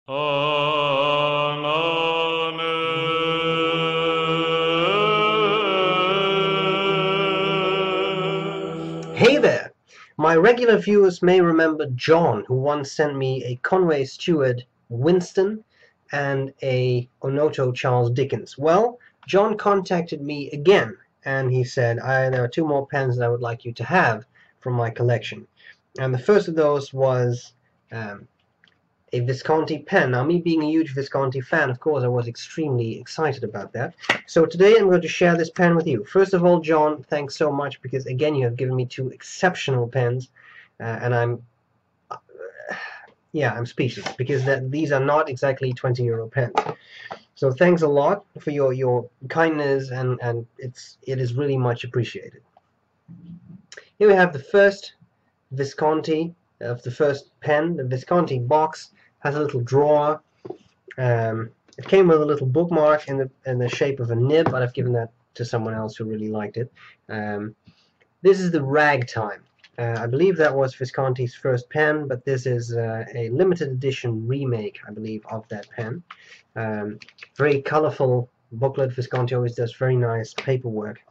Hey there! My regular viewers may remember John, who once sent me a Conway Stewart Winston and a Onoto Charles Dickens. Well, John contacted me again, and he said, there are two more pens that I would like you to have from my collection. And the first of those was a Visconti pen. Now, me being a huge Visconti fan, of course, I was extremely excited about that. So today I'm going to share this pen with you. First of all, John, thanks so much, because again, you have given me two exceptional pens, and I'm speechless, because these are not exactly 20-euro pens. So thanks a lot for your kindness, and it is really much appreciated. Here we have the first Visconti of the first pen. The Visconti box has a little drawer. It came with a little bookmark in the shape of a nib, but I've given that to someone else who really liked it. This is the Ragtime. I believe that was Visconti's first pen, but this is a limited edition remake, I believe, of that pen. Very colorful booklet. Visconti always does very nice paperwork.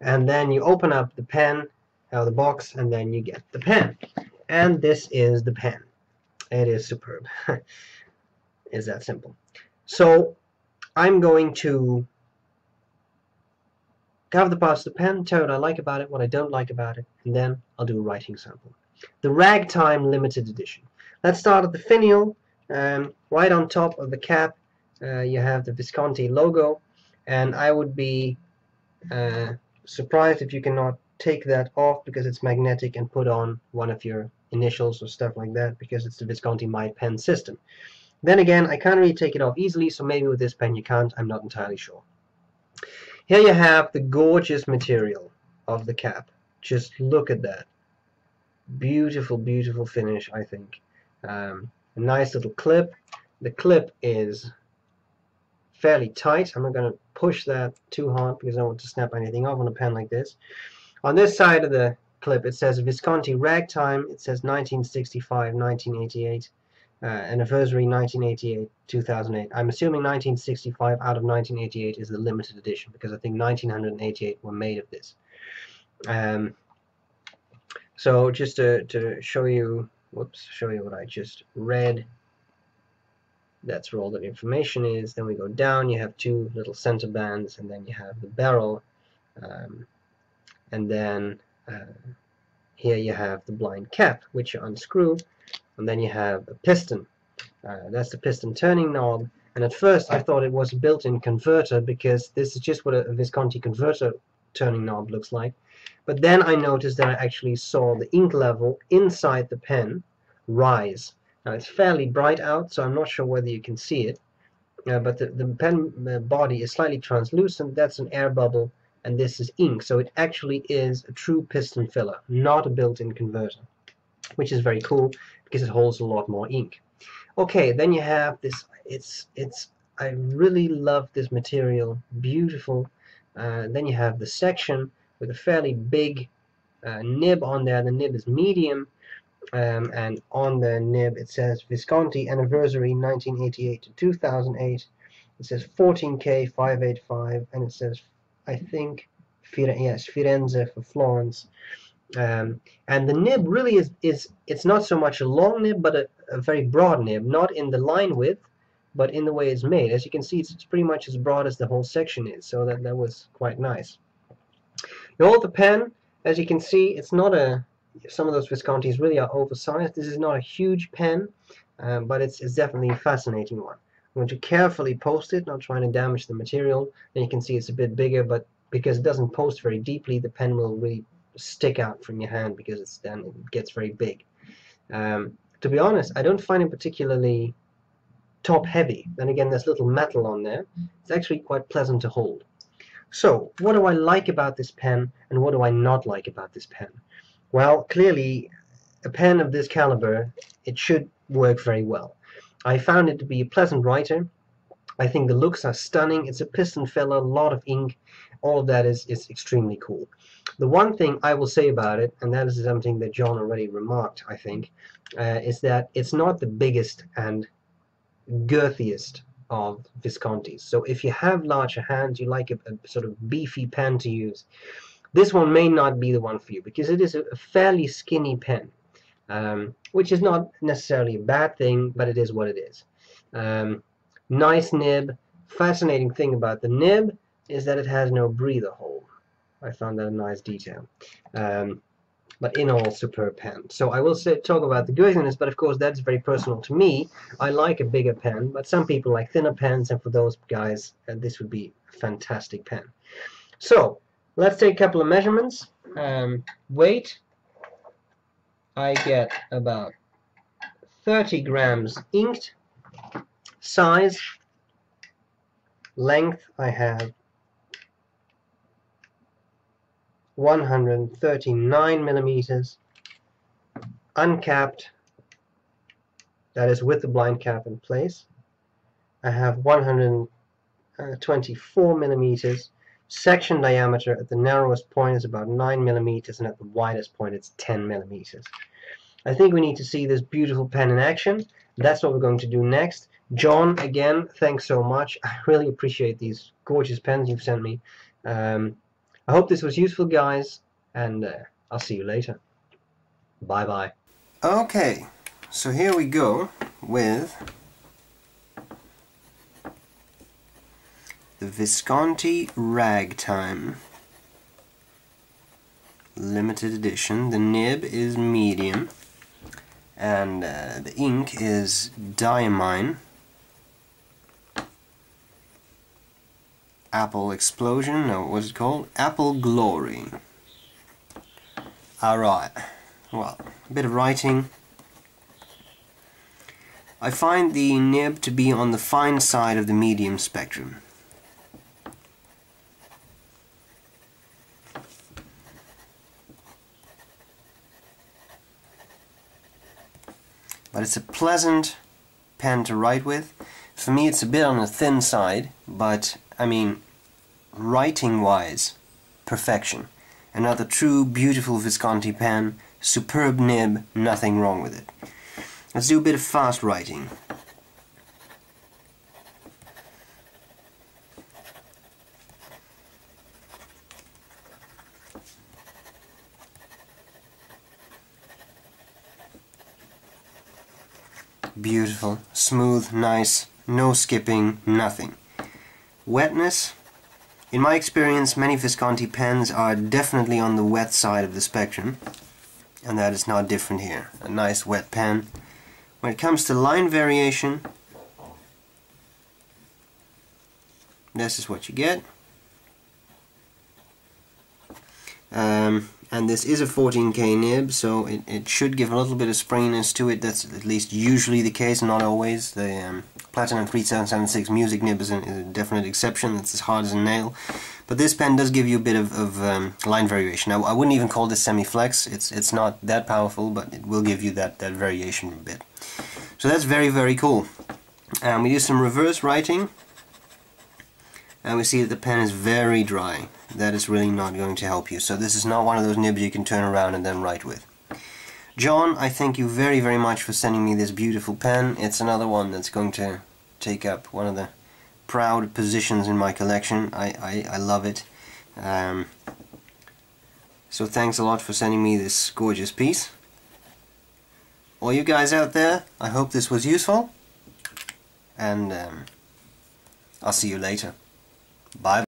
And then you open up the pen, the box, and then you get the pen. And this is the pen. It is superb. It's that simple. So I'm going to cover the parts of the pen, tell you what I like about it, what I don't like about it, and then I'll do a writing sample. The Ragtime limited edition. Let's start at the finial. Right on top of the cap you have the Visconti logo, and I would be surprised if you cannot take that off, because it's magnetic, and put on one of your initials or stuff like that, because it's the Visconti My Pen system. Then again, I can't really take it off easily, so maybe with this pen you can't. I'm not entirely sure. Here you have the gorgeous material of the cap. Just look at that. Beautiful, beautiful finish, I think. A nice little clip. The clip is fairly tight. I'm not going to push that too hard, because I don't want to snap anything off on a pen like this. On this side of the clip, it says Visconti Ragtime. It says 1965, 1988, anniversary 1988, 2008. I'm assuming 1965 out of 1988 is the limited edition, because I think 1988 were made of this. So just to show you, show you what I just read. That's where all that information is. Then we go down. You have two little center bands, and then you have the barrel. And then here you have the blind cap, which you unscrew, and then you have a piston. That's the piston turning knob, and at first I thought it was a built-in converter, because this is just what a Visconti converter turning knob looks like. But then I noticed that I actually saw the ink level inside the pen rise. Now it's fairly bright out, so I'm not sure whether you can see it, but the pen body is slightly translucent. That's an air bubble, and this is ink, so it actually is a true piston filler, not a built-in converter, which is very cool, because it holds a lot more ink. Okay, then you have this. I really love this material. Beautiful. Then you have the section with a fairly big nib on there. The nib is medium, and on the nib it says Visconti Anniversary 1988 to 2008. It says 14K 585, and it says, I think, yes, Firenze for Florence. And the nib really it's not so much a long nib, but a very broad nib, not in the line width, but in the way it's made. As you can see, it's pretty much as broad as the whole section is, so that was quite nice. You hold the pen. As you can see, it's not some of those Viscontis really are oversized. This is not a huge pen, but it's definitely a fascinating one. I'm going to carefully post it, not trying to damage the material. And you can see it's a bit bigger, but because it doesn't post very deeply, the pen will really stick out from your hand, because then it gets very big. To be honest, I don't find it particularly top heavy. Then again, there's little metal on there. It's actually quite pleasant to hold. So what do I like about this pen, and what do I not like about this pen? Well, clearly a pen of this caliber, it should work very well. I found it to be a pleasant writer. I think the looks are stunning. It's a piston filler, a lot of ink. All of that is extremely cool. The one thing I will say about it, and that is something that John already remarked, I think, is that it's not the biggest and girthiest of Viscontis. So if you have larger hands, you like a sort of beefy pen to use, this one may not be the one for you, because it is a fairly skinny pen, which is not necessarily a bad thing, but it is what it is. Nice nib. Fascinating thing about the nib is that it has no breather hole. I found that a nice detail. But in all, superb pen. So I will talk about the girthiness, but of course that's very personal to me. I like a bigger pen, but some people like thinner pens, and for those guys, this would be a fantastic pen. So let's take a couple of measurements. Weight, I get about 30 grams inked. Size, length, I have 139 millimeters. Uncapped, that is with the blind cap in place, I have 124 millimeters. Section diameter at the narrowest point is about 9 millimeters, and at the widest point it's 10 millimeters. I think we need to see this beautiful pen in action. That's what we're going to do next. John, again, thanks so much. I really appreciate these gorgeous pens you've sent me. I hope this was useful, guys, and I'll see you later. Bye-bye. Okay, so here we go with the Visconti Ragtime limited edition. The nib is medium, and the ink is Diamine Apple Explosion. No, what's it called? Apple Glory. Alright, well, a bit of writing. I find the nib to be on the fine side of the medium spectrum. But it's a pleasant pen to write with. For me it's a bit on the thin side, but I mean, writing wise, perfection. Another true beautiful Visconti pen, superb nib, nothing wrong with it. Let's do a bit of fast writing. Beautiful, smooth, nice, no skipping, nothing. Wetness, in my experience many Visconti pens are definitely on the wet side of the spectrum, and that is not different here. A nice wet pen. When it comes to line variation, this is what you get. And this is a 14K nib, so it should give a little bit of springiness to it. That's at least usually the case, not always. The Platinum 3776 Music nib is a definite exception. It's as hard as a nail. But this pen does give you a bit of line variation. Now, I wouldn't even call this semi-flex. It's not that powerful, but it will give you that variation a bit. So that's very, very cool. We do some reverse writing, and we see that the pen is very dry. That is really not going to help you. So this is not one of those nibs you can turn around and then write with. John, I thank you very, very much for sending me this beautiful pen. It's another one that's going to take up one of the proud positions in my collection. I love it. So thanks a lot for sending me this gorgeous piece. All you guys out there, I hope this was useful, and I'll see you later. Bye.